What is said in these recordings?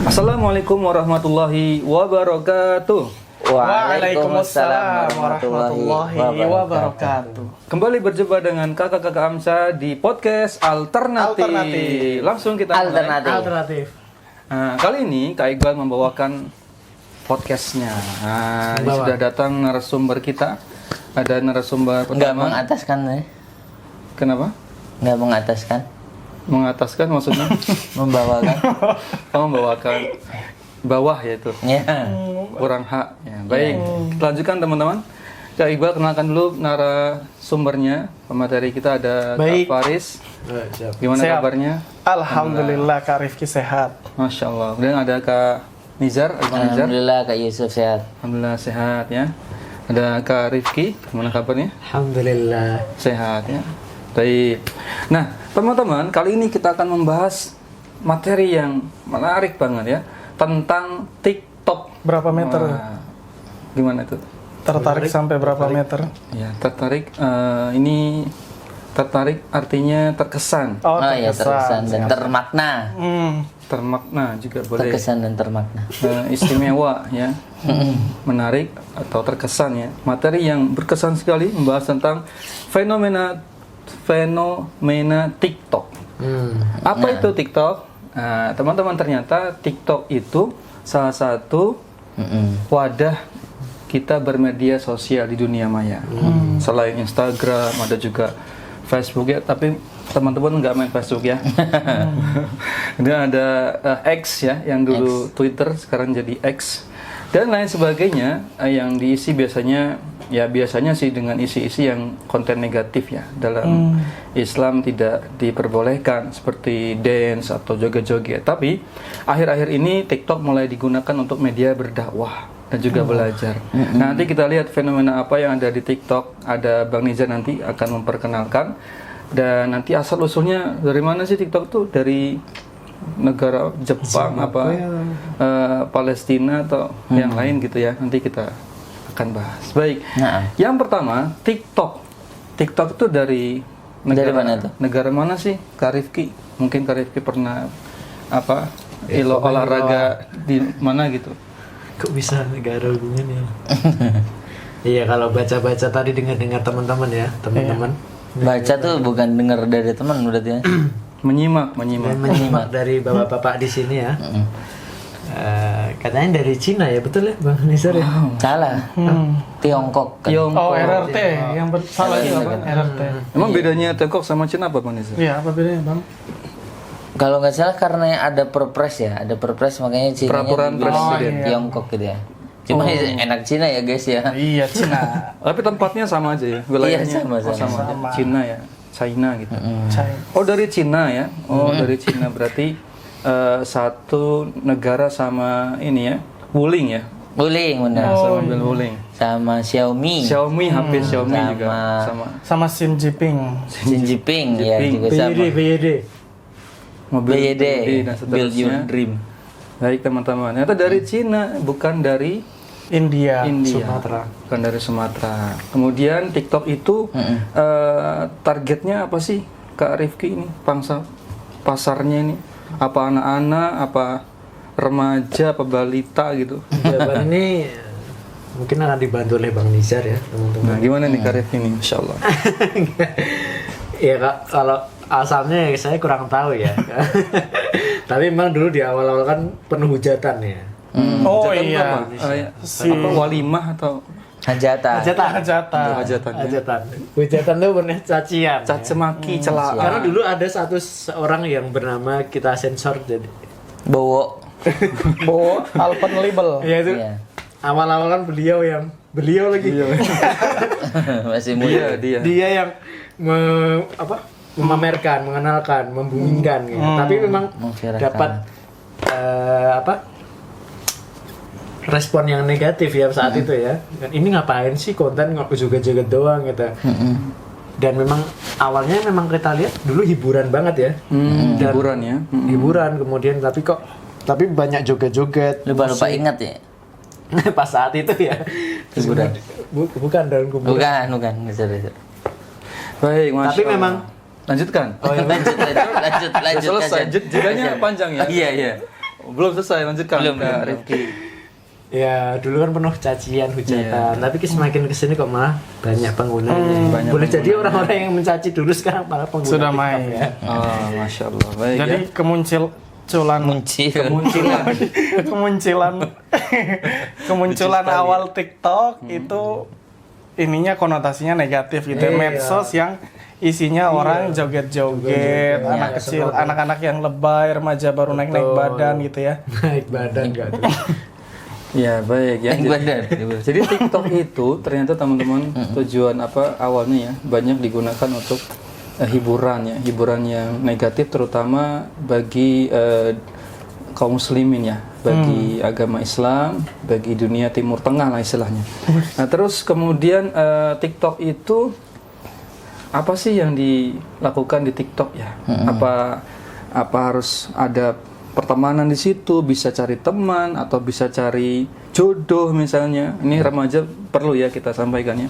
Assalamualaikum warahmatullahi wabarakatuh. Waalaikumsalam warahmatullahi wabarakatuh. Kembali berjumpa dengan kakak-kakak Amsa di podcast Alternatif. Langsung kita mulai. Alternatif. Nah, kali ini Kak Iqbal membawakan podcastnya. Nah, ini sudah datang narasumber kita. Ada narasumber Enggak pertama. mengataskan ya? Kenapa? Enggak mengataskan? Mengataskan maksudnya? Membawakan? Oh, membawakan bawah yaitu. Ya. Kurang hak. Ya, baik, kita lanjutkan teman-teman. Kak Iqbal kenalkan dulu narasumbernya. Pemateri kita ada Baik. Kak Faris. Gimana Siap. kabarnya? Alhamdulillah Kak Rifki sehat. Masya Allah. Kemudian ada Kak Nizar. Nizar. Alhamdulillah Kak Yusuf sehat. Alhamdulillah sehat ya. Ada Kak Rifki. Gimana kabarnya? Alhamdulillah. Sehat ya. Baik. Nah, teman-teman, kali ini kita akan membahas materi yang menarik banget ya, tentang TikTok. Berapa meter? Wah, gimana itu? Tertarik sampai berapa meter? Ya, tertarik. Ini tertarik artinya terkesan, Oh ya, terkesan dan Siap. termakna. termakna juga boleh. Terkesan dan termakna. Istimewa ya, menarik atau terkesan ya. Materi yang berkesan sekali membahas tentang fenomena TikTok. Apa itu TikTok? Nah, teman-teman, ternyata TikTok itu salah satu wadah kita bermedia sosial di dunia maya. Selain Instagram, ada juga Facebook ya, tapi teman-teman nggak main Facebook ya. Dan ada X ya, yang dulu Twitter, sekarang jadi X. Dan lain sebagainya yang diisi biasanya sih dengan isi-isi yang konten negatif ya. Dalam Islam tidak diperbolehkan seperti dance atau joget-joget. Tapi akhir-akhir ini TikTok mulai digunakan untuk media berdakwah dan juga belajar. Nah, nanti kita lihat fenomena apa yang ada di TikTok. Ada Bang Nizar nanti akan memperkenalkan. Dan nanti asal usulnya dari mana sih TikTok tuh? Dari negara Jepang apa Palestina atau yang lain gitu ya. Nanti kita akan bahas. Baik. Nah. Yang pertama, TikTok. TikTok itu dari negara Dari mana tuh? Negara mana sih, Kak Rifki? Mungkin Kak Rifki pernah olahraga di mana gitu? Kok bisa nggak ada hubungannya? Iya, kalau baca-baca tadi dengar-dengar teman-teman ya, teman-teman. Baca tuh bukan dengar dari teman berarti ya. Menyimak. Dan menyimak dari bapak-bapak di sini ya. Katanya dari Cina ya, betul ya Bang Nizar ya? Salah. Tiongkok kan. Oh, RRT. Yang salah itu apa? RRT. Emang bedanya Tiongkok sama Cina apa, Bang Nizar? Iya, apa bedanya, Bang? Kalau nggak salah karena ada perpres ya, ada perpres makanya Cina Peraturan presiden. Tiongkok gitu ya. Cuma enak Cina ya guys ya. Iya, Cina. Tapi tempatnya sama aja ya, wilayahnya sama. aja. Cina ya, China gitu. China. Oh, dari Cina ya. Oh, dari Cina berarti satu negara sama ini ya, Wuling ya. Wuling benar. Sama mobil Wuling. Sama Xiaomi. Xiaomi hampir Xiaomi Sama- juga sama. Sama Xi Jinping. Xi Jinping ya juga sama. BYD. Mobil BYD, dan Build Your seterusnya. Dream. Baik teman-teman. Ternyata dari Cina, bukan dari India. Sumatera. Bukan dari Sumatera. Kemudian TikTok itu targetnya apa sih, Kak Rifki ini? Pangsa pasarnya ini apa anak-anak, apa remaja, apa balita gitu? Jawaban ini mungkin akan dibantu oleh Bang Nizar ya, teman-teman. Nah, gimana nih Kak Rifki ini? Insya Allah. Iya Kak, kalau asalnya saya kurang tahu ya. Tapi memang dulu di awal-awal kan penuh hujatan ya. Oh Hajatan iya. apa? Apa walimah atau Hajatan. Hajatan. hajatan? Hujatan. Hujatan itu benar cacian. Caci Ya. maki, celaan. Karena dulu ada seorang yang bernama kita sensor jadi. Bowo. Bawa Alpen label. Ya itu Iya. awal-awal kan beliau lagi. Masih muda. Dia yang memamerkan, mengenalkan, membumingkan gitu. Tapi memang Memviralkan. dapat respon yang negatif ya saat itu ya. Dan ini ngapain sih konten joget-joget doang gitu. Dan memang awalnya memang kita lihat dulu hiburan banget ya. Dan Hiburan ya. hiburan kemudian tapi banyak joget-joget. Lupa ingat ya. Pas saat itu ya. Hiburan. Bukan dalam kuburan. Bukan. Bisa. Baik, Masya Tapi Allah. memang Lanjutkan. Lanjut. Sudah selesai. Jedanya panjang ya. Iya. belum selesai, lanjutkan Belum, Kak belum. Rifki. Ya dulu kan penuh cacian hujatan, tapi semakin kesini kok malah banyak penggunanya. banyak Boleh jadi orang-orang yang mencaci dulu sekarang para pengguna Sudah TikTok main. ya. Oh, masya Allah. Baik Jadi ya. kemunculan kemunculan awal TikTok itu ininya konotasinya negatif gitu. Iya. Medsos yang isinya orang joget-joget, anak kecil, anak-anak yang lebay, remaja baru naik-naik badan gitu ya. Naik badan enggak tuh. Ya baik ya. Naik badan. Jadi TikTok itu ternyata teman-teman tujuan awalnya ya banyak digunakan untuk hiburan yang negatif terutama bagi kaum muslimin ya, bagi agama Islam, bagi dunia Timur Tengah lah istilahnya. Nah terus kemudian TikTok itu apa sih yang dilakukan di TikTok ya? Apa harus ada pertemanan di situ, bisa cari teman atau bisa cari jodoh misalnya. Ini remaja perlu ya kita sampaikan ya.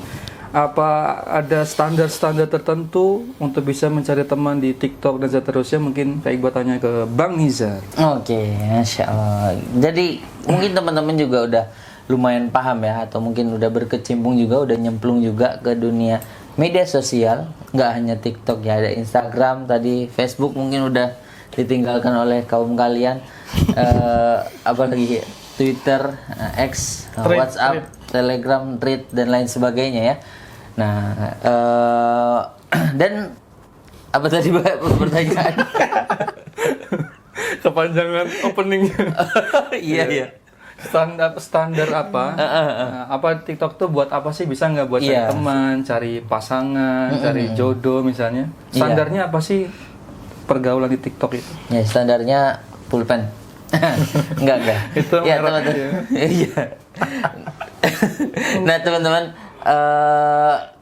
Apa ada standar-standar tertentu untuk bisa mencari teman di TikTok dan seterusnya? Mungkin Kak Iqbal tanya ke Bang Nizar. Oke, Masya Allah. Jadi mungkin teman-teman juga udah lumayan paham ya, atau mungkin udah berkecimpung juga, udah nyemplung juga ke dunia media sosial. Nggak hanya TikTok ya, ada Instagram, tadi Facebook mungkin udah ditinggalkan oleh kaum kalian. Apalagi Twitter, X, WhatsApp, Telegram, Thread, dan lain sebagainya ya. Nah, dan apa tadi pertanyaan? Kepanjangan openingnya. Iya. Standar apa? Apa TikTok tuh buat apa sih? Bisa nggak buat cari Iya. teman, cari pasangan, cari jodoh misalnya? Standarnya apa sih pergaulan di TikTok itu? Ya, standarnya pulpen. Enggak. Itu Ya, merek teman-teman. Iya. Nah,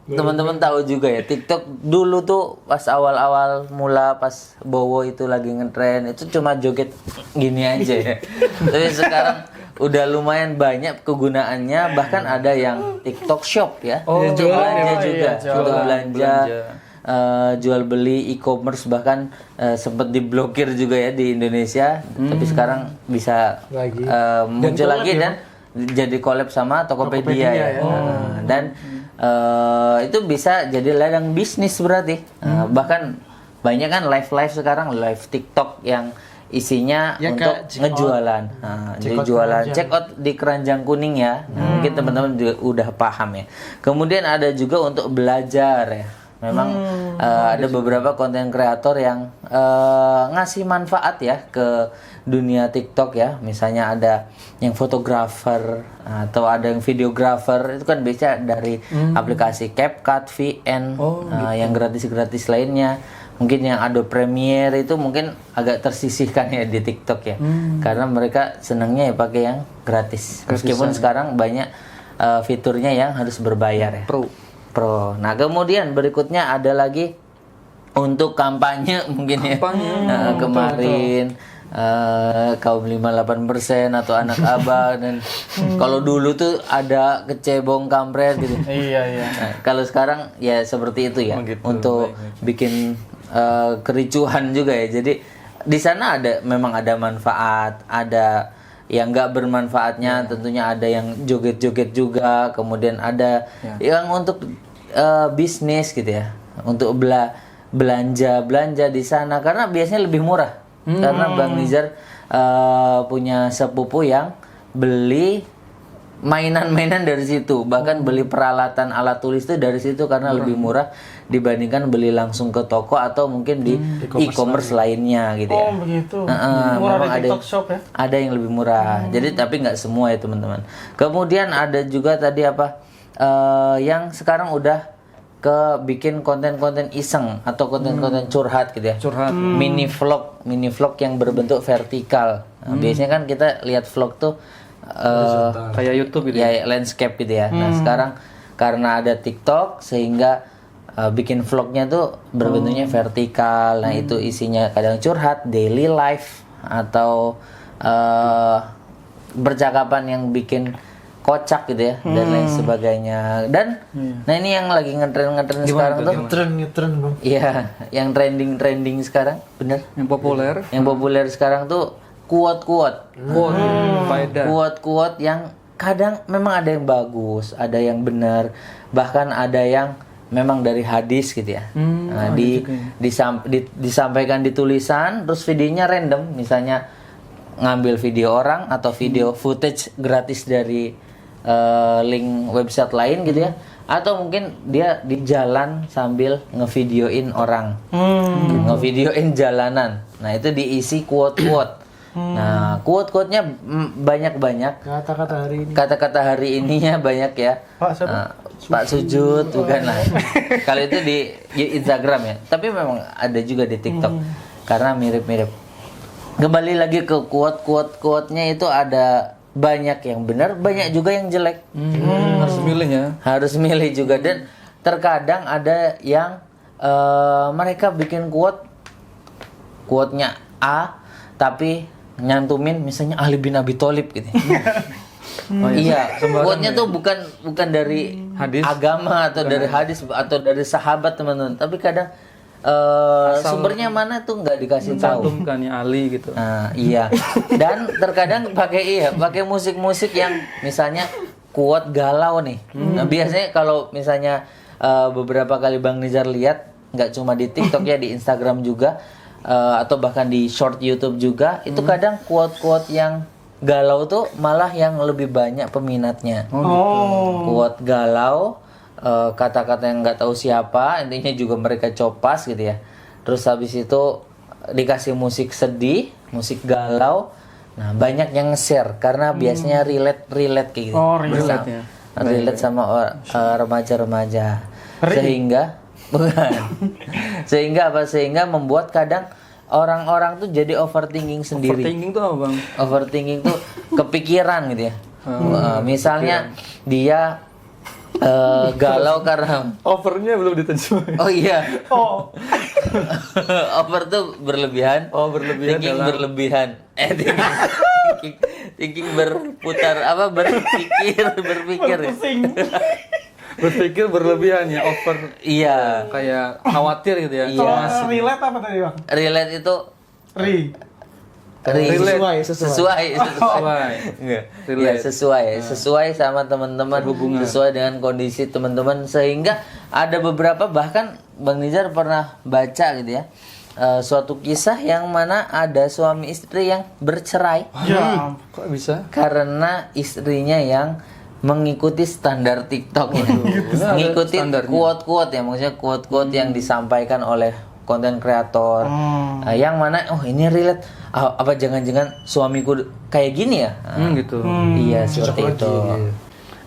teman-teman tahu juga ya, TikTok dulu tuh pas awal-awal mula, pas Bowo itu lagi ngetren, itu cuma joget gini aja ya. Tapi sekarang udah lumayan banyak kegunaannya, bahkan ada yang TikTok Shop ya. Untuk belanja juga, untuk belanja. Jual beli e-commerce, bahkan sempat diblokir juga ya di Indonesia, tapi sekarang bisa Lagi. muncul Dan lagi collab ya, dan jadi collab sama Tokopedia ya. Dan itu bisa jadi ladang bisnis berarti. Bahkan banyak kan live sekarang, live TikTok yang isinya Ya, untuk Kak, check ngejualan. Jadi jualan check out di keranjang kuning ya. Mungkin teman-teman juga udah paham ya. Kemudian ada juga untuk belajar ya. Memang ada beberapa konten kreator yang ngasih manfaat ya ke dunia TikTok ya. Misalnya ada yang fotografer atau ada yang videografer, itu kan bisa dari aplikasi CapCut, VN, yang gratis-gratis lainnya. Mungkin yang Adobe Premiere itu mungkin agak tersisihkan ya di TikTok ya. Karena mereka senangnya ya pakai yang gratis. Meskipun sekarang banyak fiturnya yang harus berbayar ya. Pro. Nah, kemudian berikutnya ada lagi untuk kampanye mungkin ya. Nah, kemarin kaum 58% atau anak abang, dan kalau dulu tuh ada kecebong kampret gitu. Iya. Nah, kalau sekarang ya seperti itu ya. Untuk bikin kericuhan juga ya. Jadi di sana memang ada manfaat, ada yang nggak bermanfaatnya, tentunya ada yang joget-joget juga, kemudian ada yang untuk bisnis gitu ya, untuk belanja di sana karena biasanya lebih murah. Karena Bang Nizar punya sepupu yang beli mainan-mainan dari situ, bahkan beli peralatan alat tulis itu dari situ karena lebih murah dibandingkan beli langsung ke toko atau mungkin di e-commerce lainnya gitu ya. Oh begitu. Murah di TikTok Shop ya? Ada yang lebih murah. Jadi tapi nggak semua ya teman-teman. Kemudian ada juga tadi yang sekarang udah bikin konten-konten iseng atau konten-konten curhat gitu ya. Mini vlog yang berbentuk vertikal. Nah, biasanya kan kita lihat vlog tuh Kayak YouTube gitu ya, landscape gitu ya. Nah, sekarang karena ada TikTok sehingga bikin vlognya tuh berbentuknya vertikal. Nah, itu isinya kadang curhat, daily life, atau percakapan yang bikin kocak gitu ya, dan lain sebagainya. Dan nah ini yang lagi ngetren sekarang tuh. Ngetren Bang. Iya, yang trending sekarang, bener. yang populer. Yang populer sekarang tuh quote-quote. Faedah. Quote-quote yang kadang memang ada yang bagus, ada yang benar, bahkan ada yang memang dari hadis gitu ya. Nah, disampaikan di tulisan, terus videonya random, misalnya ngambil video orang atau video footage gratis dari link website lain gitu ya, atau mungkin dia di jalan sambil ngevideoin orang, ngevideoin jalanan. Nah itu diisi quote-quote. Nah quote-quotenya banyak-banyak. Kata-kata hari ininya banyak ya. Pak Sujud bukan lah. Kalau itu di Instagram ya. Tapi memang ada juga di TikTok karena mirip-mirip. Kembali lagi ke quote-nya itu ada banyak yang benar, banyak juga yang jelek. Harus milih ya. Harus milih juga, dan terkadang ada yang mereka bikin quote-nya A tapi nyantumin misalnya Ali bin Abi Thalib gitu. Iya, quote-nya tuh bukan dari Hadis. agama atau dari hadis atau dari sahabat teman-teman, tapi kadang sumbernya mana tuh nggak dikasih tahu. Cantumkan ya Ali gitu. Nah, iya. Dan terkadang pakai musik-musik yang misalnya quote galau nih. Nah, biasanya kalau misalnya beberapa kali Bang Nizar lihat, nggak cuma di TikTok ya, di Instagram juga, atau bahkan di short YouTube juga, itu kadang quote-quote yang galau tuh malah yang lebih banyak peminatnya. Quote galau, kata-kata yang nggak tahu siapa, intinya juga mereka copas gitu ya. Terus habis itu dikasih musik sedih, musik galau. Nah banyak yang nge-share karena biasanya relate kayak gitu. Relate ya. Relate sama remaja-remaja. Sehingga sehingga membuat kadang orang-orang tuh jadi overthinking sendiri. Overthinking tuh apa, Bang? Overthinking tuh kepikiran gitu ya. Misalnya dia galau karena Overnya belum diterjemahin. oh iya. Over tuh berlebihan. Berlebihan Thinking dalam- berlebihan. Thinking berputar berpikir ya. Berpikir berlebihan ya, over Iya. kayak khawatir gitu ya. Iya. cemas. Relate apa tadi Bang? Relate itu Relate. sesuai. Enggak. Ya, sesuai sama teman-teman, sesuai dengan kondisi teman-teman, sehingga ada beberapa, bahkan Bang Nizar pernah baca gitu ya, suatu kisah yang mana ada suami istri yang bercerai Ya. Kok bisa? karena istrinya yang mengikuti standar TikTok ya. Ada Ngikuti standarnya. quote-quote ya, maksudnya quote-quote yang disampaikan oleh konten kreator. Yang mana ini relate. Apa jangan-jangan suamiku kayak gini ya? Gitu. Iya, seperti itu.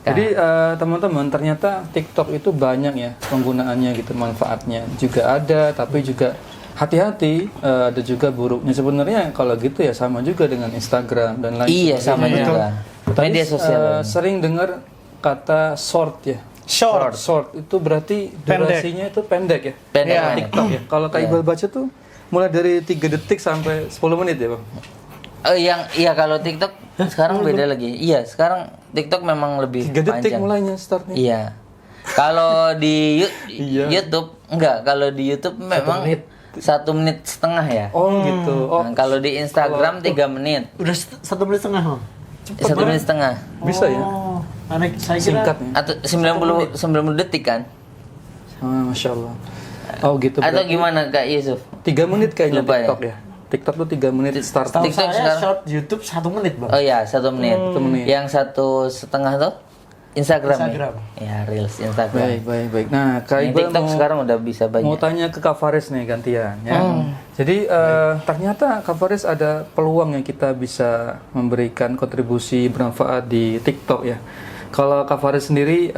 Jadi teman-teman, ternyata TikTok itu banyak ya penggunaannya gitu, manfaatnya juga ada, tapi juga hati-hati, ada juga buruknya. Sebenarnya kalau gitu ya sama juga dengan Instagram dan lain Iya, sama sebagainya. juga. Media sosial. Sering dengar kata short ya. Short itu berarti durasinya itu pendek ya. Pendek. TikTok ya. Kalau Kak Iqbal baca tuh mulai dari 3 detik sampai 10 menit ya, Bang. Iya, kalau TikTok sekarang beda lagi. Iya, sekarang TikTok memang lebih 3 detik panjang. mulainya startnya. Iya. Kalau di Iya. YouTube enggak, kalau di YouTube memang 1 menit setengah ya. Oh gitu. Oh, Nah, kalau di Instagram 3 menit. Udah 1 menit setengah, Bang. 1 menit setengah. bisa ya. Aneh, saya kira Singkat ya. Atau 90 detik kan? Masya Allah. Oh gitu. Atau berarti gimana Kak Yusuf? 3 menit kayaknya Lupa ya? TikTok ya. TikTok tuh 3 menit start. tahu TikTok saya sekarang- short YouTube 1 menit, Bang. Oh iya, 1 menit. 1 menit. Yang 1,5 tuh Instagram. Instagram. Ya, Reels Instagram. Baik. Nah, Kak Yang Iqbal TikTok mau, sekarang udah bisa mau banyak. tanya ke Kak Faris nih gantian ya. Jadi ternyata Kak Faris ada peluang yang kita bisa memberikan kontribusi bermanfaat di TikTok ya. Kalau Kak Faris sendiri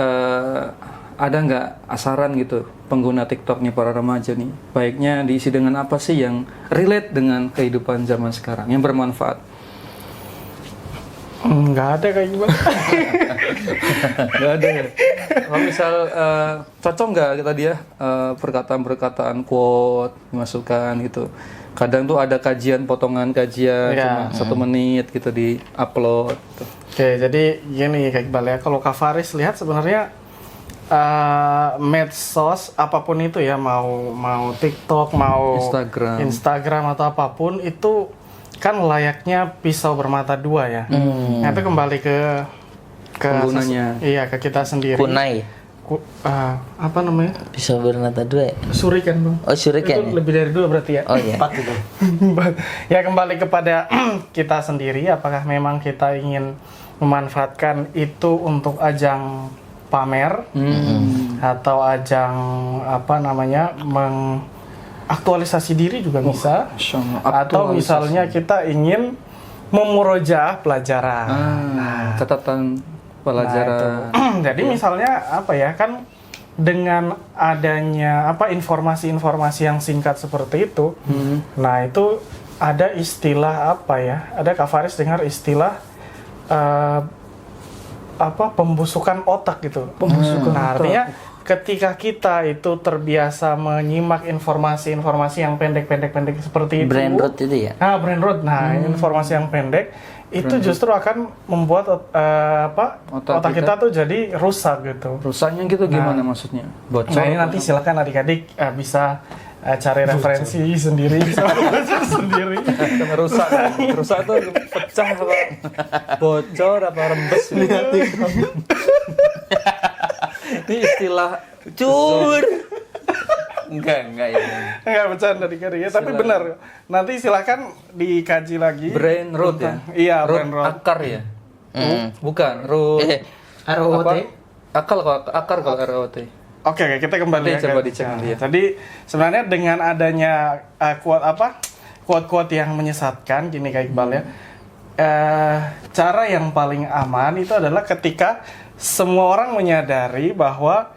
ada nggak saran gitu pengguna TikToknya para remaja nih? Baiknya diisi dengan apa sih yang relate dengan kehidupan zaman sekarang, yang bermanfaat? Enggak ada kayak gimana. Nggak ada ya? Kalau misal cocok nggak kita dia perkataan-perkataan quote dimasukkan gitu. Kadang tuh ada kajian, potongan kajian cuma 1 menit gitu di upload gitu. Oke, jadi gini Kak Iqbal ya, kalau Kak Faris lihat sebenarnya medsos apapun itu ya, mau TikTok, mau Instagram. Instagram atau apapun itu kan layaknya pisau bermata dua ya. Nah, itu kembali ke penggunanya. iya, ke kita sendiri. Kunai. Apa namanya? Pisau bermata dua ya? Shuriken, Bang. Oh, shuriken Itu ya? lebih dari 2 berarti ya. Oh iya. 4 itu. Ya, kembali kepada kita sendiri, apakah memang kita ingin memanfaatkan itu untuk ajang pamer atau ajang mengaktualisasi diri juga bisa, atau misalnya kita ingin memurojaah pelajaran. Catatan pelajaran. Jadi misalnya kan dengan adanya informasi-informasi yang singkat seperti itu, nah itu ada istilah ada Kak Faris dengar istilah pembusukan otak gitu. Nah, artinya ketika kita itu terbiasa menyimak informasi-informasi yang pendek seperti itu, Brain rot itu ya? brain rot. Nah, informasi yang pendek itu justru akan membuat otak kita tuh jadi rusak gitu. Rusaknya gitu gimana maksudnya? Bocor. Nah, ini nanti silakan adik-adik bisa cari referensi sendiri, sendiri. Rusak tuh pecah apa? Bocor apa rembes? Ini istilah Cur. Enggak ya. Enggak bercanda adik-adik ya, tapi benar. Nanti silakan dikaji lagi. brain rot ya. Iya, Root brain rot. akar ya. Bukan root. ROT. Akar kalau ROT. Oke, kita kembali ya. Coba dicek nanti ya. Jadi sebenarnya dengan adanya quote-quote yang menyesatkan gini Kak Iqbal ya. Cara yang paling aman itu adalah ketika semua orang menyadari bahwa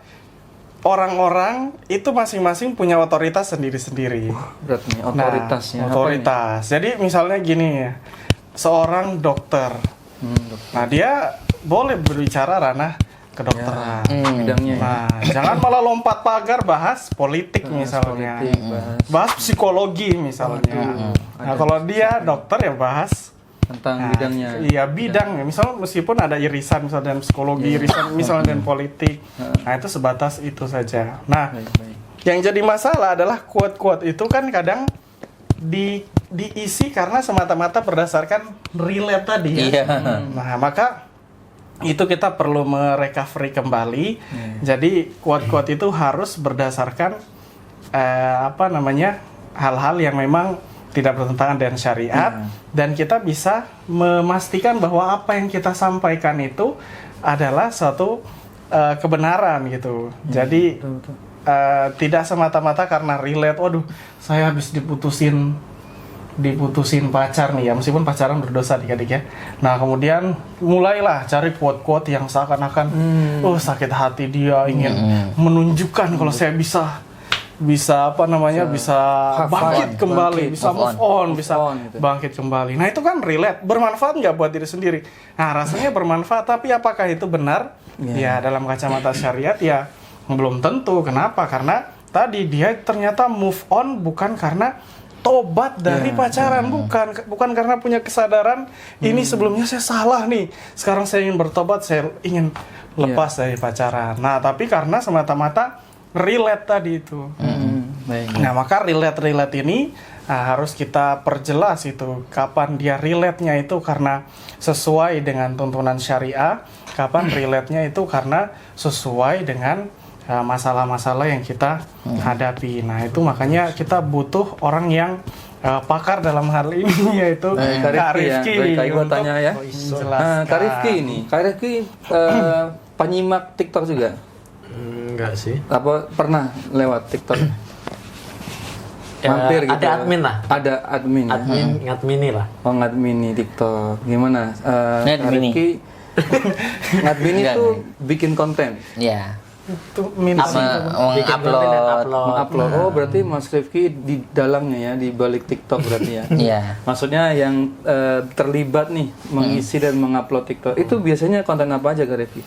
orang-orang itu masing-masing punya otoritas sendiri-sendiri. Berat nih otoritasnya. Nah, otoritas. Jadi misalnya gini ya, seorang dokter. Nah, dia boleh berbicara ranah kedokteran. Bidangnya. Nah, jangan malah lompat pagar bahas politik misalnya. Bahas psikologi misalnya. Nah, kalau dia dokter ya bahas tentang bidangnya. Iya, bidang ya. Misalnya meskipun ada irisan misalnya dan psikologi, irisan misalnya dan politik. Nah, itu sebatas itu saja. Nah, yang jadi masalah adalah quote-quote itu kan kadang diisi karena semata-mata berdasarkan relate tadi ya. Iya. Nah, maka itu kita perlu merecovery kembali. Jadi quote-quote itu harus berdasarkan hal-hal yang memang tidak bertentangan dengan syariat, dan kita bisa memastikan bahwa apa yang kita sampaikan itu adalah suatu kebenaran gitu. Jadi tidak semata-mata karena relate, waduh saya habis diputusin pacar nih ya, meskipun pacaran berdosa adik-adik ya. Nah, kemudian mulailah cari quote-quote yang seakan-akan sakit hati dia ingin menunjukkan kalau saya bisa bangkit kembali, bisa move on, bisa bangkit kembali. Nah, itu kan relate, bermanfaat nggak buat diri sendiri? Nah, rasanya bermanfaat, tapi apakah itu benar? Ya, dalam kacamata syariat ya belum tentu. Kenapa? Karena tadi dia ternyata move on bukan karena tobat dari pacaran, bukan karena punya kesadaran ini sebelumnya saya salah nih, sekarang saya ingin bertobat, saya ingin lepas dari pacaran. Nah, tapi karena semata-mata relate tadi itu. Nah, maka relate ini harus kita perjelas itu kapan dia relate-nya itu karena sesuai dengan tuntunan syariah, kapan relate-nya itu karena sesuai dengan masalah-masalah yang kita hadapi. Nah, itu makanya kita butuh orang yang pakar dalam hal ini, yaitu Kak Rifki. Kak Iqbal tanya ya. Kak Rifki ini, penyimak TikTok juga? Enggak sih. Apa pernah lewat TikTok? Mampir gitu. Ada admin lah. Ada admin. Ngadmini lah. Oh, ngadmini TikTok. Gimana? Ngadmini. Rifki, ngadmini itu bikin konten. Iya. Itu Mengupload. Oh, berarti Mas Rifki di dalamnya ya, di balik TikTok berarti ya. Iya. Maksudnya yang terlibat nih mengisi dan mengupload TikTok. Itu biasanya konten apa aja Kak Rifki?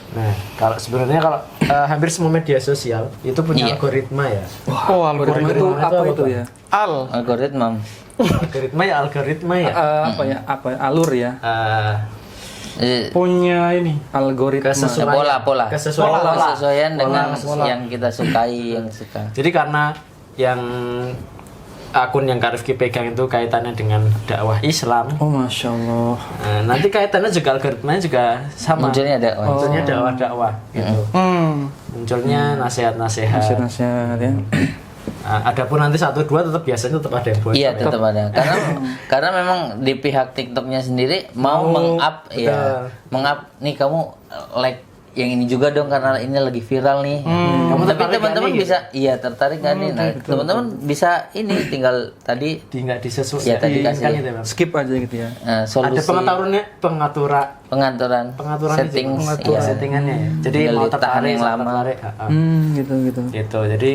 Nah, sebenarnya kalau hampir semua media sosial itu punya algoritma ya. Algoritma itu apa itu ya? Algoritma. Algoritma ya. Alur ya. Punya ini Algoritma. Pola. Kesesuaian dengan Pola. yang kita sukai, yang suka. Jadi karena yang akun yang Kak Rifki pegang itu kaitannya dengan dakwah Islam. Oh, Masya Allah. Nah, nanti kaitannya juga algoritmanya juga sama. Munculnya dakwah. Munculnya dakwah-dakwah gitu. Munculnya nasihat-nasihat. Nasihat ya. Nah, adapun nanti 1, 2 biasanya tetap ada yang bocor. Iya, ya. tetap ada. Karena memang di pihak TikToknya sendiri mau meng-up ya. Meng-up nih kamu like yang ini juga dong karena ini lagi viral nih. Kamu Tapi tertarik teman-teman kan nih, bisa tertarik kan nih. Nah, teman-teman bisa ini tinggal tadi nggak disesuaikan ya tadi kasih gitu, Bang. Skip aja gitu ya. Ada solusi pengaturan settings ya, settingannya ya. Jadi Tinggal mau ditahan tertarik yang lama. Gitu. Gitu. Jadi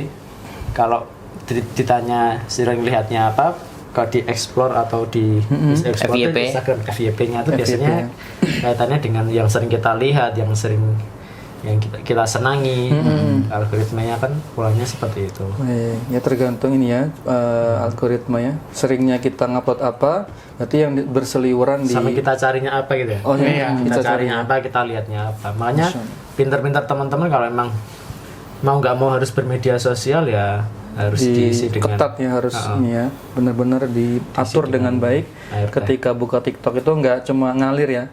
kalau ditanya sering lihatnya apa, kalau di explore atau di explore FYP. itu Instagram FYP-nya itu biasanya kaitannya dengan yang sering kita lihat, yang kita senangi. Algoritmanya kan polanya seperti itu. Ya tergantung ini ya algoritma ya. Seringnya kita ngupload apa, berarti yang berseliweran di Sama kita carinya apa gitu ya. Oh iya, Kita carinya apa, kita lihatnya apa. Makanya pintar-pintar teman-teman kalau emang mau nggak mau harus bermedia sosial ya harus diisi dengan ketat ya, harus ini ya, benar-benar diatur dengan baik. Ketika buka TikTok itu nggak cuma ngalir ya,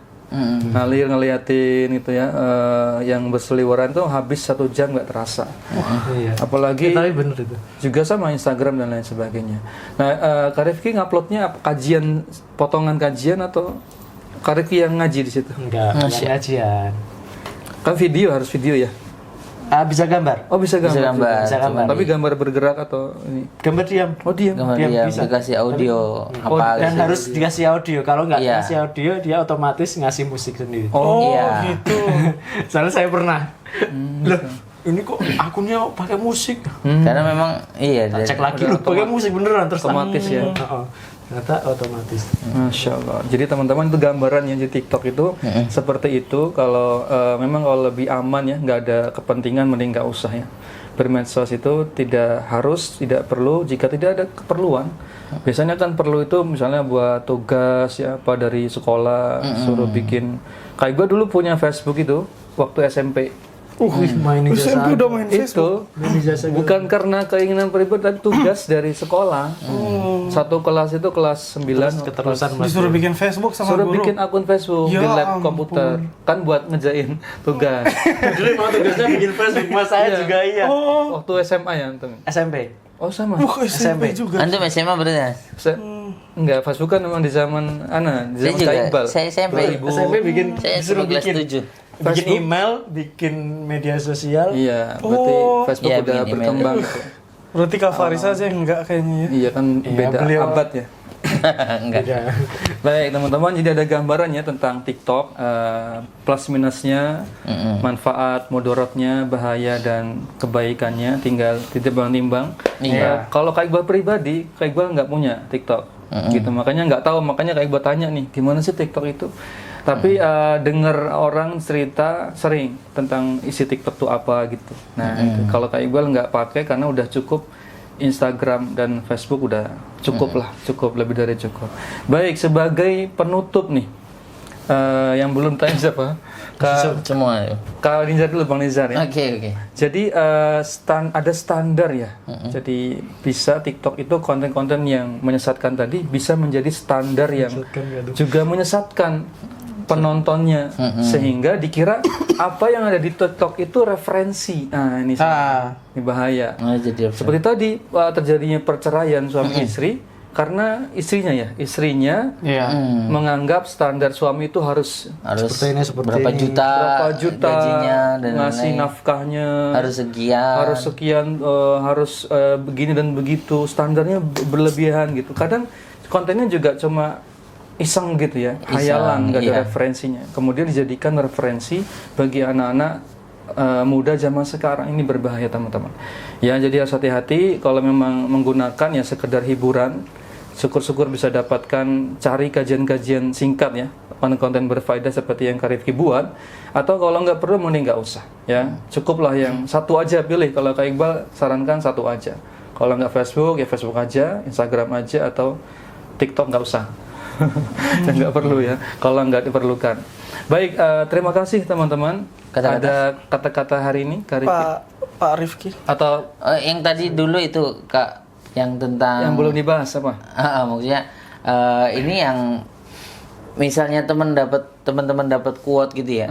ngalir ngeliatin itu ya, yang berseliweran tuh habis 1 jam nggak terasa. Iya. Apalagi Tapi bener itu. juga sama Instagram dan lain sebagainya. Nah, Kak Rifki nguploadnya apa? Kajian, potongan kajian atau Kak Rifki yang ngaji di situ? Enggak kajian. Kan video, harus video ya? Bisa gambar. Oh, bisa gambar. Bisa gambar. Tapi gambar bergerak atau ini? Gambar diam. Oh, diam. Kemudian bisa. dikasih audio apa Dan gitu. harus dikasih audio. Kalau nggak Iya. dikasih audio, dia otomatis ngasih musik sendiri. Oh, iya. gitu. Soalnya saya pernah. Loh, ini kok akunnya pakai musik? Karena memang iya Tak cek lagi loh, pakai musik beneran terus otomatis ya. Ternyata otomatis. Masya Allah. Jadi teman-teman itu gambaran yang di TikTok itu seperti itu. Kalau memang kalau lebih aman ya, nggak ada kepentingan, mending nggak usah ya. Bermedsos itu tidak harus, tidak perlu jika tidak ada keperluan. Biasanya kan perlu itu misalnya buat tugas ya, apa dari sekolah suruh bikin. Kayak gue dulu punya Facebook itu waktu SMP. Main SMP udah main Facebook. Itu bukan karena keinginan pribadi, tapi tugas dari sekolah. Satu kelas itu kelas 9 keterusan Disuruh bikin Facebook sama suruh guru. bikin akun Facebook Ya di lab ampun. komputer kan buat ngejain tugas. Dulu emang tugasnya bikin Facebook, mas saya juga iya. Waktu SMA ya antum. SMP. Oh sama. Wah, SMP juga. Antum SMA berarti ya? Enggak, Facebook kan memang di zaman di Saya zaman juga. Kak Iqbal. Saya SMP. SMP bikin Saya disuruh kelas bikin 7. bikin email, bikin media sosial. Iya, berarti Facebook Iya, udah bikin email. berkembang gitu. Berarti Kak Faris aja enggak kayaknya ya. Iya kan beda beliau- abad ya. Enggak. Baik teman-teman, jadi ada gambarannya tentang TikTok, plus minusnya, manfaat, mudaratnya, bahaya dan kebaikannya, tinggal ditimbang-timbang. Iya. Kalau Kak Iqbal pribadi, Kak Iqbal nggak punya TikTok, gitu. Makanya nggak tahu, makanya Kak Iqbal tanya nih, gimana sih TikTok itu? Tapi dengar orang cerita sering tentang isi TikTok itu apa gitu. Nah, itu. Kalau Kak Iqbal nggak pakai karena udah cukup Instagram dan Facebook, udah cukup lah, cukup, lebih dari cukup. Baik, sebagai penutup nih, yang belum tanya siapa? Semua. Kak Nizar dulu, Bang Nizar ya. Oke. Jadi ada standar ya. Jadi bisa TikTok itu konten-konten yang menyesatkan tadi bisa menjadi standar yang juga menyesatkan penontonnya, sehingga dikira apa yang ada di TikTok itu referensi. Nah ini ini bahaya. Jadi Seperti tadi terjadinya perceraian suami istri karena istrinya menganggap standar suami itu harus Seperti ini, berapa juta gajinya dan ngasih lain-lain. nafkahnya harus sekian. harus begini dan begitu, standarnya berlebihan gitu. Kadang kontennya juga cuma iseng gitu ya, hayalan, nggak ada referensinya. Kemudian dijadikan referensi bagi anak-anak muda zaman sekarang. Ini berbahaya teman-teman. Ya, jadi harus hati-hati kalau memang menggunakan ya sekedar hiburan. Syukur-syukur bisa dapatkan, cari kajian-kajian singkat ya, konten-konten berfaedah seperti yang Kak Rifki buat. Atau kalau nggak perlu, mending nggak usah ya. Cukuplah yang satu aja pilih. Kalau Kak Iqbal sarankan satu aja. Kalau nggak Facebook ya Facebook aja, Instagram aja, atau TikTok nggak usah. Dan nggak perlu ya, kalau nggak diperlukan. Baik, terima kasih teman-teman. Ada kata-kata hari ini, Kak Rifki? Pak Rifki. Atau Yang tadi dulu itu Kak yang tentang Yang belum dibahas apa? maksudnya ini yang misalnya teman-teman dapat quote gitu ya.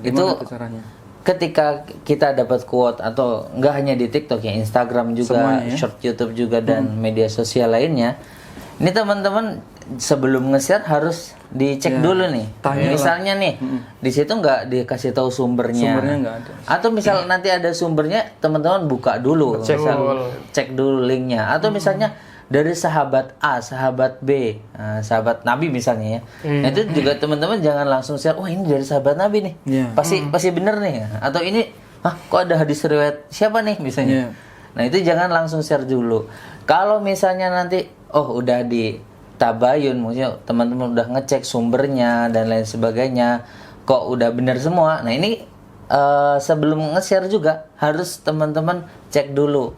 Itu Gimana tuh caranya? ketika kita dapat quote atau nggak hanya di TikTok ya, Instagram juga, Semuanya ya? short YouTube juga dan media sosial lainnya. Ini teman-teman sebelum nge-share harus dicek dulu nih. Tanya Misalnya nih di situ nggak dikasih tahu sumbernya. Sumbernya nggak ada. Atau misal nanti ada sumbernya, teman-teman buka dulu, cek dulu linknya. Atau misalnya dari sahabat A, sahabat B, sahabat Nabi misalnya ya. Nah, itu juga teman-teman jangan langsung share, wah ini dari sahabat Nabi nih. Iya. Pasti bener nih. Atau ini, kok ada hadis riwayat siapa nih misalnya. Nah, itu jangan langsung share dulu. Kalau misalnya nanti udah di tabayun, maksudnya teman-teman udah ngecek sumbernya dan lain sebagainya, kok udah bener semua. Nah, ini sebelum nge-share juga harus teman-teman cek dulu,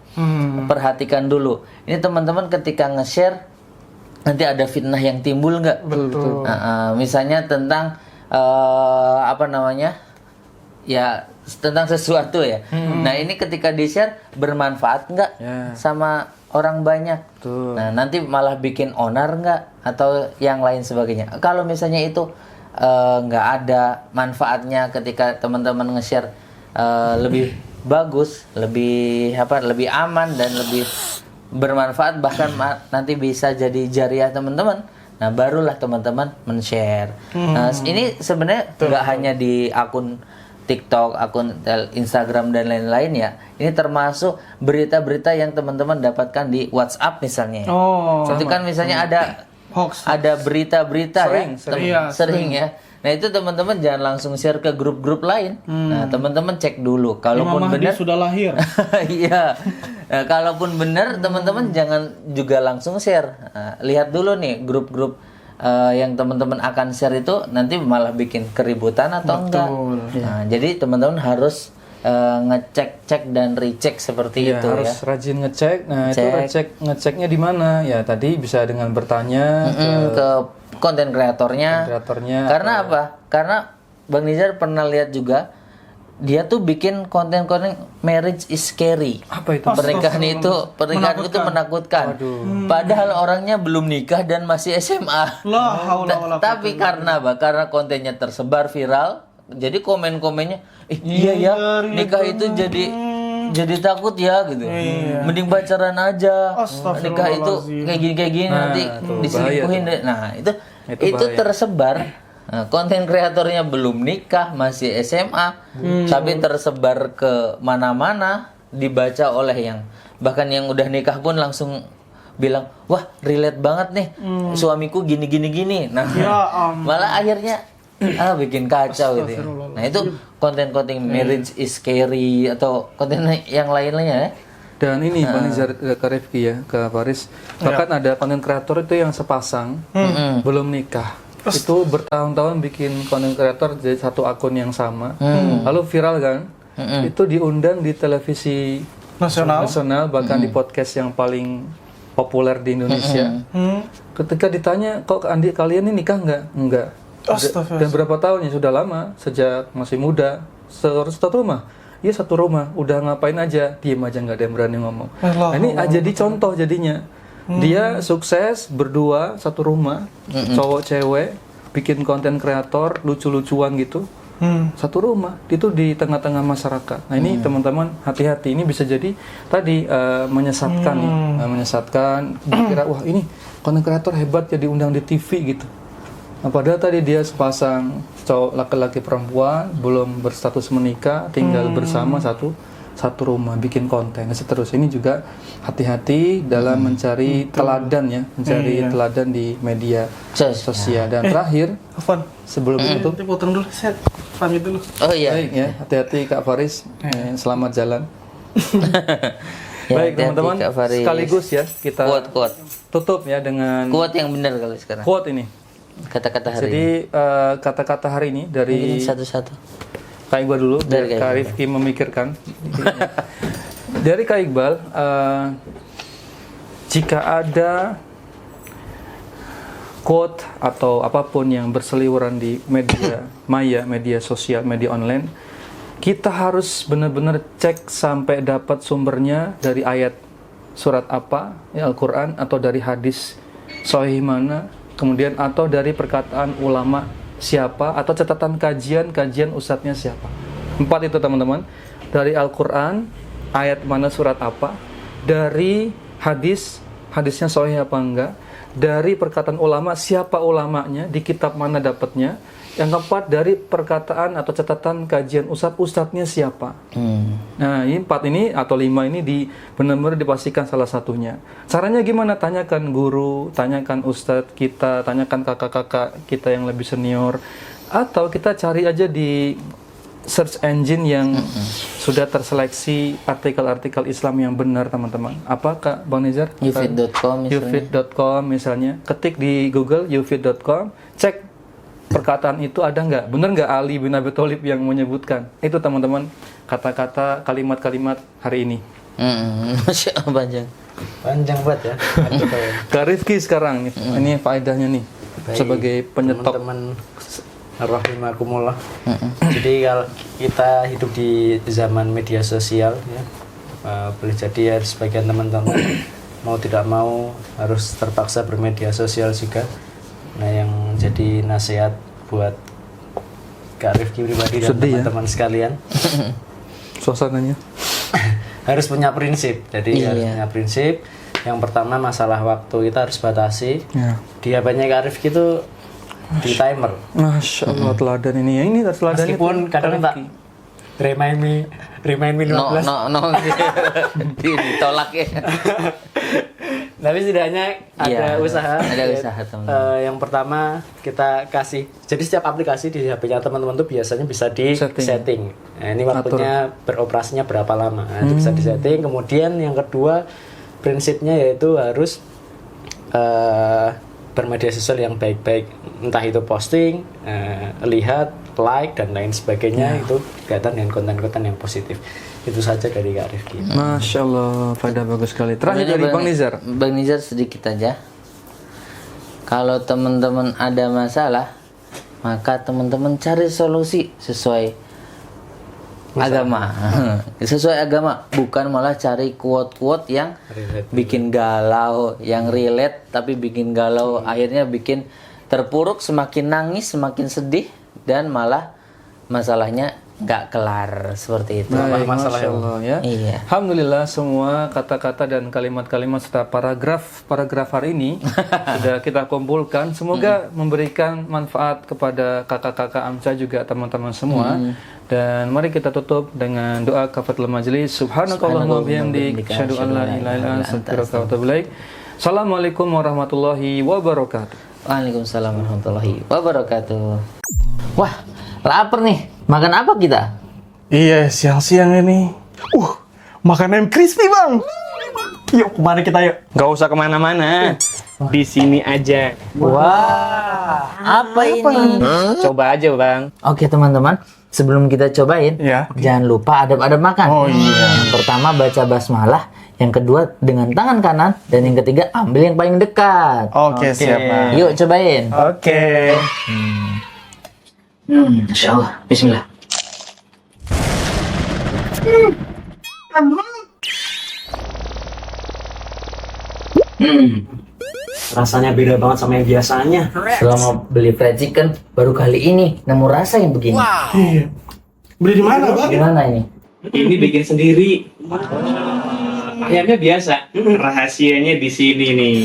perhatikan dulu. Ini teman-teman ketika nge-share nanti ada fitnah yang timbul nggak? Betul. Misalnya tentang ya tentang sesuatu ya. Nah ini ketika di-share bermanfaat nggak sama orang banyak? Nah nanti malah bikin onar nggak atau yang lain sebagainya. Kalau misalnya itu nggak ada manfaatnya ketika teman-teman nge-share lebih bagus, lebih aman dan lebih bermanfaat, bahkan nanti bisa jadi jariah teman-teman. Nah barulah teman-teman men-share. Nah ini sebenarnya nggak hanya di akun TikTok, akun Instagram dan lain-lain ya. Ini termasuk berita-berita yang teman-teman dapatkan di WhatsApp misalnya. Itu kan misalnya ada Hoax. ada berita-berita sering ya. ya. Nah itu teman-teman jangan langsung share ke grup-grup lain. Nah teman-teman cek dulu. Kalaupun benar sudah lahir. iya. Nah, kalaupun benar teman-teman jangan juga langsung share. Nah, lihat dulu nih grup-grup yang teman-teman akan share itu nanti malah bikin keributan atau enggak. Nah, jadi teman-teman harus ngecek dan recheck seperti itu harus ya. rajin ngecek. Nah, itu ngeceknya di mana? Ya tadi bisa dengan bertanya ke konten kreatornya. Karena apa? Karena Bang Nizar pernah lihat juga dia tuh bikin konten-konten marriage is scary. Apa itu? Pernikahan itu menakutkan. Padahal orangnya belum nikah dan masih SMA. Tapi karena apa? Karena kontennya tersebar viral, jadi komen-komennya, iya ya, nikah itu jadi takut ya gitu. Mending pacaran aja. Nikah itu kayak gini nanti diselingkuhin. Nah, itu tersebar. Nah, konten kreatornya belum nikah, masih SMA, tapi tersebar ke mana-mana, dibaca oleh bahkan yang udah nikah pun langsung bilang, wah relate banget nih, suamiku gini. Nah, malah akhirnya bikin kacau gitu ya. Nah itu konten-konten marriage is scary atau konten yang lainnya ya. Dan ini Bang Nizar ke Rifki ya, ke Faris. Bahkan ada konten kreator itu yang sepasang belum nikah. Itu bertahun-tahun bikin konten kreator dari satu akun yang sama. Lalu viral kan? Itu diundang di televisi nasional bahkan di podcast yang paling populer di Indonesia. Ketika ditanya, kok kalian ini nikah nggak? Enggak. Dan berapa tahun ya? Sudah lama, sejak masih muda. Satu rumah? Iya satu rumah. Udah ngapain aja? Diem aja, nggak ada yang berani ngomong. Nah, ini jadi contoh jadinya. Dia sukses berdua satu rumah, cowok cewek, bikin konten kreator lucu-lucuan gitu. Satu rumah itu di tengah-tengah masyarakat. Nah ini teman-teman hati-hati, ini bisa jadi tadi menyesatkan nih, menyesatkan. Kira wah ini konten kreator hebat ya diundang di TV gitu. Nah, padahal tadi dia sepasang cowok laki-laki perempuan belum berstatus menikah, tinggal bersama satu rumah, bikin konten. Nah, seterusnya ini juga hati-hati dalam mencari teladan ya, mencari teladan di media sosial. Dan terakhir, sebelum itu, potong dulu, saya pamit dulu. Oh iya. Baik ya, hati-hati Kak Faris, selamat jalan. Ya, baik teman-teman, sekaligus ya kita quote. tutup ya dengan Quote yang benar kalau sekarang. Quote ini. Kata-kata hari Jadi ini. kata-kata hari ini dari Satu-satu. Kak Iqbal dulu, dari Kak Rifki memikirkan. Dari Kak Iqbal, jika ada quote atau apapun yang berseliweran di media maya, media sosial, media online, kita harus benar-benar cek sampai dapat sumbernya dari ayat surat apa, ya Al-Quran atau dari hadis sahih mana, kemudian atau dari perkataan ulama siapa, atau catatan kajian ustadznya siapa. 4 itu teman-teman. Dari Al-Quran, ayat mana surat apa, dari hadisnya sahih apa enggak, dari perkataan ulama siapa ulamanya, di kitab mana dapatnya. Yang keempat, dari perkataan atau catatan kajian ustadznya siapa. Nah, ini 4 ini atau 5 ini benar-benar dipastikan salah satunya. Caranya gimana? Tanyakan guru, tanyakan ustadz kita, tanyakan kakak-kakak kita yang lebih senior, atau kita cari aja di search engine yang sudah terseleksi artikel-artikel Islam yang benar, teman-teman. Apa Kak Bang Nizar? Yufid.com misalnya. Yufid.com misalnya. Ketik di Google Yufid.com, cek perkataan itu ada nggak, benar nggak Ali bin Abi Thalib yang menyebutkan itu, teman-teman, kata-kata kalimat-kalimat hari ini. Masya Allah, Panjang banget ya. Kak Rifki sekarang nih, ini faedahnya nih. Baik, sebagai penyetok. Teman-teman rahimakumullah. Jadi kalau kita hidup di zaman media sosial ya, boleh jadi ya sebagian teman-teman mau tidak mau harus terpaksa bermedia sosial juga. Nah, yang jadi nasihat buat Kak Rifki pribadi dan teman-teman sekalian, Suasananya harus punya prinsip. Jadi harus punya prinsip. Yang pertama, masalah waktu kita harus batasi. Di HP-nya Kak Rifki itu di timer. Masya Allah, teladan ini. Ini teladannya. Meskipun kadang tak remind me 15. No, ditolak ya. Tapi setidaknya ada usaha. Ada usaha, teman-teman. Yang pertama kita kasih. Jadi setiap aplikasi di HP-nya teman-teman tuh biasanya bisa di setting. Nah, ini waktunya beroperasinya berapa lama. Nah, itu bisa di setting. Kemudian yang kedua, prinsipnya yaitu harus bermedia sosial yang baik-baik. Entah itu posting, lihat, like dan lain sebagainya, itu berkaitan dengan konten-konten yang positif. Itu saja dari Kak Rifki. Masya Allah, pada bagus sekali. Terakhir dari Bang Nizar. Bang Nizar sedikit aja. Kalau teman-teman ada masalah, maka teman-teman cari solusi sesuai agama. Sesuai agama, bukan malah cari quote-quote yang bikin galau, yang relate tapi bikin galau, akhirnya bikin terpuruk, semakin nangis, semakin sedih, dan malah masalahnya nggak kelar seperti itu. Masya Allah ya. Iya. Alhamdulillah, semua kata-kata dan kalimat-kalimat serta paragraf hari ini sudah kita kumpulkan. Semoga memberikan manfaat kepada kakak-kakak Amca juga teman-teman semua. Dan mari kita tutup dengan doa kafatul majlis. Subhanakallahumma bihamdik, asyhadu an la ilaha illa anta, astaghfiruka wa atubu ilaik. Assalamualaikum warahmatullahi wabarakatuh. Waalaikumsalam warahmatullahi wabarakatuh. Wah, lapar nih. Makan apa kita? Iya, siang-siang ini. Makan ayam crispy, Bang. Yuk, kemana kita yuk? Gak usah kemana-mana, di sini aja. Wah, apa ini? Coba aja, Bang. Oke, teman-teman. Sebelum kita cobain, jangan lupa adab-adab makan. Oh iya. Yang pertama baca basmalah, yang kedua dengan tangan kanan, dan yang ketiga ambil yang paling dekat. Oke, siap, Bang. Yuk cobain. Oke. Insya Allah. Bismillah. Rasanya beda banget sama yang biasanya. Selama beli fried chicken, baru kali ini nemu rasa yang begini. Iya. Beli di mana, Bang? Gimana ini? Ini bikin sendiri. Ayamnya biasa. Rahasianya di sini nih.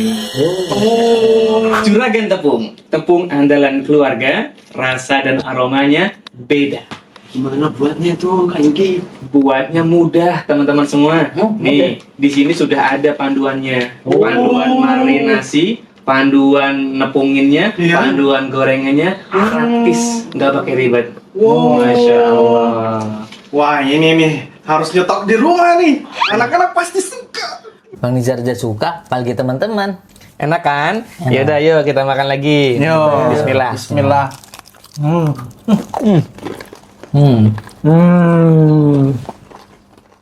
Juragan tepung. Tepung andalan keluarga. Rasa dan aromanya beda. Gimana buatnya tuh, Kak Yuki? Buatnya mudah, teman-teman semua. Nih, di sini sudah ada panduannya. Panduan marinasi, panduan nepunginnya, panduan gorengannya, praktis, nggak pakai ribet. Masya Allah. Wah, ini nih harus nyetok di rumah nih. Anak-anak pasti suka. Bang Nizar aja suka, apalagi teman-teman. Enak kan? Yaudah, yuk kita makan lagi. Yo. Bismillah. Bismillah.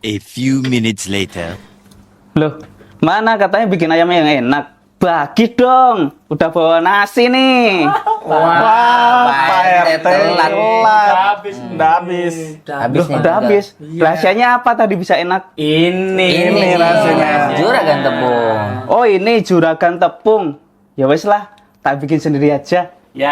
A few minutes later. Loh, mana katanya bikin ayam yang enak? Bagi dong, udah bawa nasi nih. Pak RT telat. habis, udah habis. Habis nih, Udah habis. Rahasianya apa tadi bisa enak? Ini rasanya. juragan tepung. Oh ini juragan tepung. Ya wes lah, tak bikin sendiri aja. Ya.